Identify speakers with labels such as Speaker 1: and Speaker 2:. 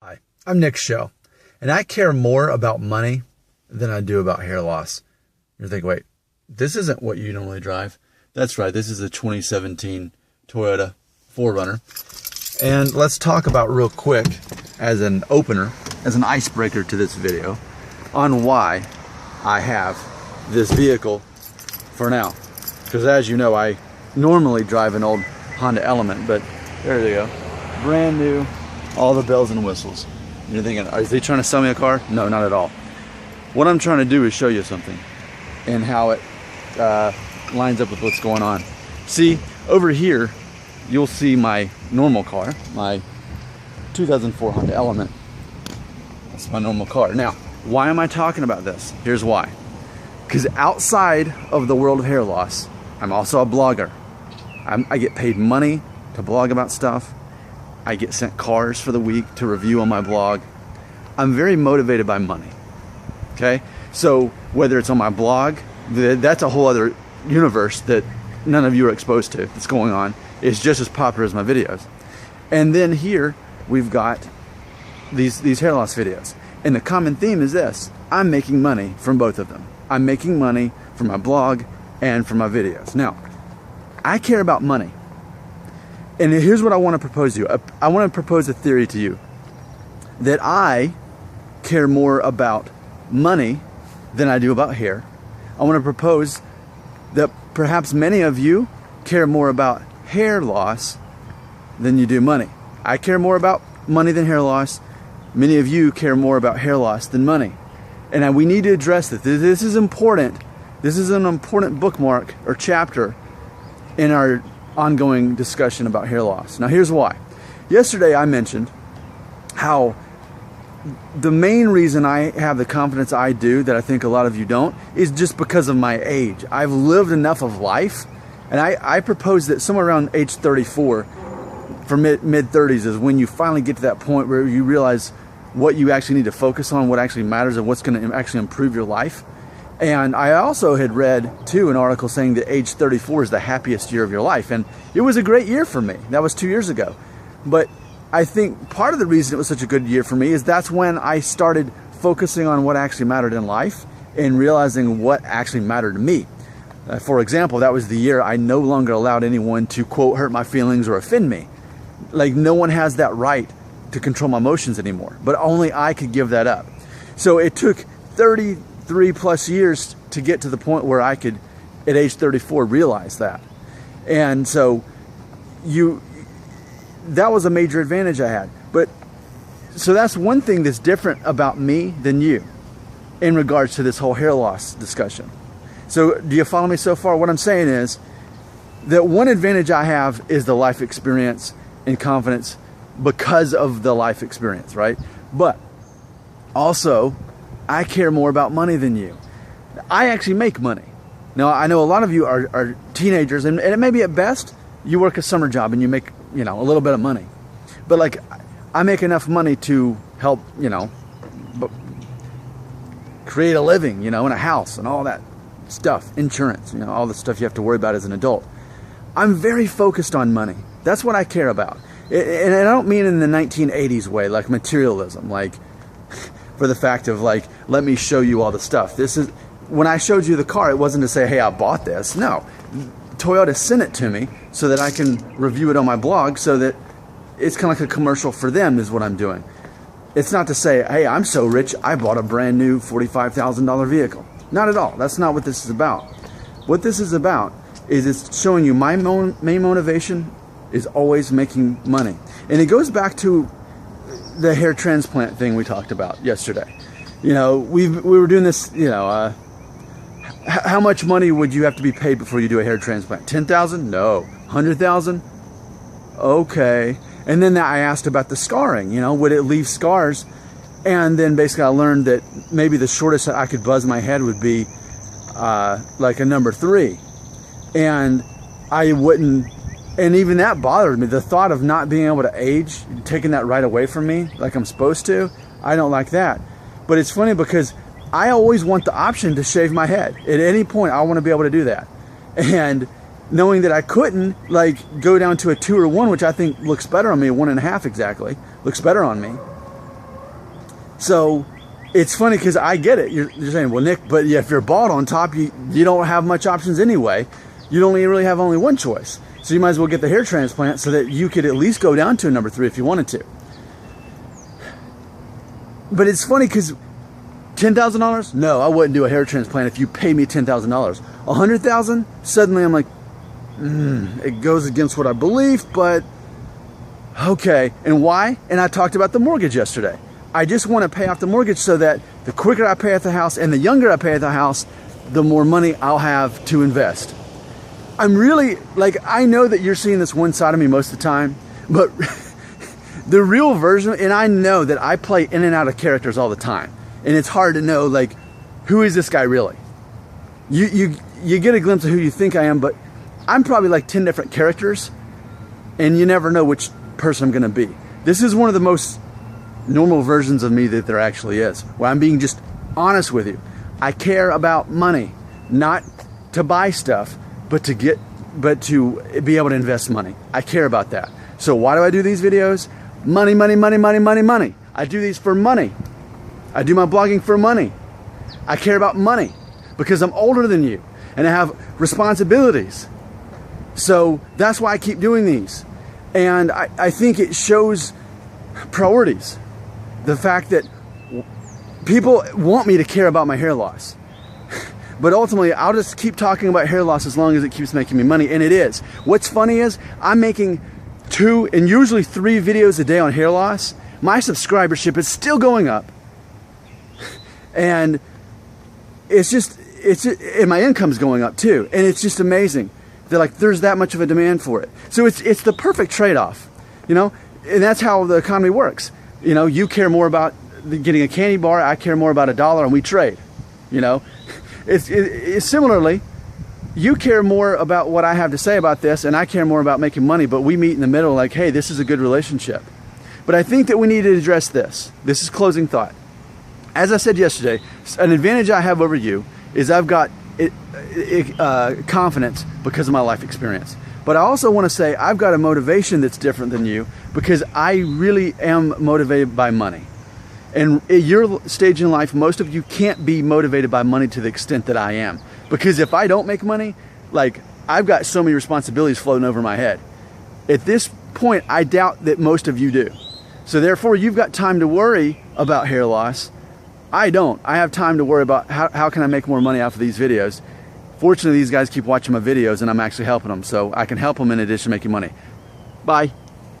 Speaker 1: Hi, I'm Nick Show, and I care more about money than I do about hair loss. You're thinking, wait, this isn't what you normally drive. That's right, this is a 2017 Toyota 4Runner. And let's talk about real quick, as an opener, as an icebreaker to this video, on why I have this vehicle for now. Because as you know, I normally drive an old Honda Element, but there they go. Brand new, all the bells and whistles. You're thinking, are they trying to sell me a car? No, not at all. What I'm trying to do is show you something and how it lines up with what's going on. See, over here, you'll see my normal car, my 2004 Honda Element. That's my normal car. Now, why am I talking about this? Here's why. Because outside of the world of hair loss, I'm also a blogger. I get paid money to blog about stuff. I get sent cars for the week to review on my blog. I'm very motivated by money, okay? So whether it's on my blog, that's a whole other universe that none of you are exposed to that's going on. It's just as popular as my videos. And then here, we've got these hair loss videos. And the common theme is this: I'm making money from both of them. I'm making money from my blog and from my videos. Now, I care about money. And here's what I want to propose to you. I want to propose a theory to you that I care more about money than I do about hair. I want to propose that perhaps many of you care more about hair loss than you do money. I care more about money than hair loss. Many of you care more about hair loss than money. And we need to address this. This is important. This is an important bookmark or chapter in our ongoing discussion about hair loss. Now here's why. Yesterday I mentioned how the main reason I have the confidence I do, that I think a lot of you don't, is just because of my age. I've lived enough of life, and I propose that somewhere around age 34, for mid-30s, is when you finally get to that point where you realize what you actually need to focus on, what actually matters, and what's going to actually improve your life. And I also had read, too, an article saying that age 34 is the happiest year of your life. And it was a great year for me. That was 2 years ago. But I think part of the reason it was such a good year for me is that's when I started focusing on what actually mattered in life and realizing what actually mattered to me. For example, that was the year I no longer allowed anyone to, quote, hurt my feelings or offend me. Like, no one has that right to control my emotions anymore. But only I could give that up. So it took 33 plus years to get to the point where I could, at age 34, realize that. And so that was a major advantage I had. But so that's one thing that's different about me than you in regards to this whole hair loss discussion. So do you follow me so far? What I'm saying is that one advantage I have is the life experience and confidence because of the life experience, right? But also, I care more about money than you. I actually make money. Now, I know a lot of you are teenagers, and it may be at best, you work a summer job and you make, a little bit of money. But like, I make enough money to help, create a living, in a house and all that stuff, insurance, all the stuff you have to worry about as an adult. I'm very focused on money. That's what I care about. And I don't mean in the 1980s way, like materialism, like for the fact of like, let me show you all the stuff. This is, when I showed you the car, it wasn't to say, hey, I bought this. No, Toyota sent it to me so that I can review it on my blog, so that it's kind of like a commercial for them is what I'm doing. It's not to say, hey, I'm so rich, I bought a brand new $45,000 vehicle. Not at all. That's not what this is about. What this is about is it's showing you my main motivation is always making money. And it goes back to the hair transplant thing we talked about yesterday. We were doing this, how much money would you have to be paid before you do a hair transplant? 10,000? No. 100,000? Okay. And then I asked about the scarring, would it leave scars? And then basically I learned that maybe the shortest I could buzz my head would be like a number 3. And I wouldn't, and even that bothered me. The thought of not being able to age, taking that right away from me like I'm supposed to, I don't like that. But it's funny because I always want the option to shave my head. At any point, I want to be able to do that. And knowing that I couldn't, like, go down to a 2 or 1, which I think looks better on me, 1.5 exactly, looks better on me. So it's funny because I get it. You're saying, well, Nick, but if you're bald on top, you don't have much options anyway. You only really have only one choice. So you might as well get the hair transplant so that you could at least go down to a number 3 if you wanted to. But it's funny because $10,000? No, I wouldn't do a hair transplant if you pay me $10,000. $100,000? Suddenly I'm like, it goes against what I believe, but okay. And why? And I talked about the mortgage yesterday. I just want to pay off the mortgage so that the quicker I pay off the house and the younger I pay off the house, the more money I'll have to invest. I'm really, like, I know that you're seeing this one side of me most of the time, but the real version, and I know that I play in and out of characters all the time, and it's hard to know, like, who is this guy really? You get a glimpse of who you think I am, but I'm probably like 10 different characters, and you never know which person I'm going to be. This is one of the most normal versions of me that there actually is, where I'm being just honest with you. I care about money, not to buy stuff, but to be able to invest money. I care about that. So why do I do these videos? Money, money, money, money, money, money. I do these for money. I do my blogging for money. I care about money because I'm older than you and I have responsibilities. So that's why I keep doing these. And I think it shows priorities. The fact that people want me to care about my hair loss. But ultimately, I'll just keep talking about hair loss as long as it keeps making me money, and it is. What's funny is I'm making 2 and usually 3 videos a day on hair loss. My subscribership is still going up. And and my income's going up too. And it's just amazing that, like, there's that much of a demand for it. So it's the perfect trade-off, you know? And that's how the economy works. You know, you care more about getting a candy bar, I care more about $1, and we trade, you know? It's similarly, you care more about what I have to say about this, and I care more about making money, but we meet in the middle like, hey, this is a good relationship. But I think that we need to address this. This is closing thought. As I said yesterday, an advantage I have over you is I've got confidence because of my life experience. But I also want to say I've got a motivation that's different than you because I really am motivated by money. And at your stage in life, most of you can't be motivated by money to the extent that I am. Because if I don't make money, like, I've got so many responsibilities floating over my head. At this point, I doubt that most of you do. So therefore, you've got time to worry about hair loss. I don't. I have time to worry about how can I make more money off of these videos. Fortunately, these guys keep watching my videos and I'm actually helping them. So I can help them in addition to making money. Bye.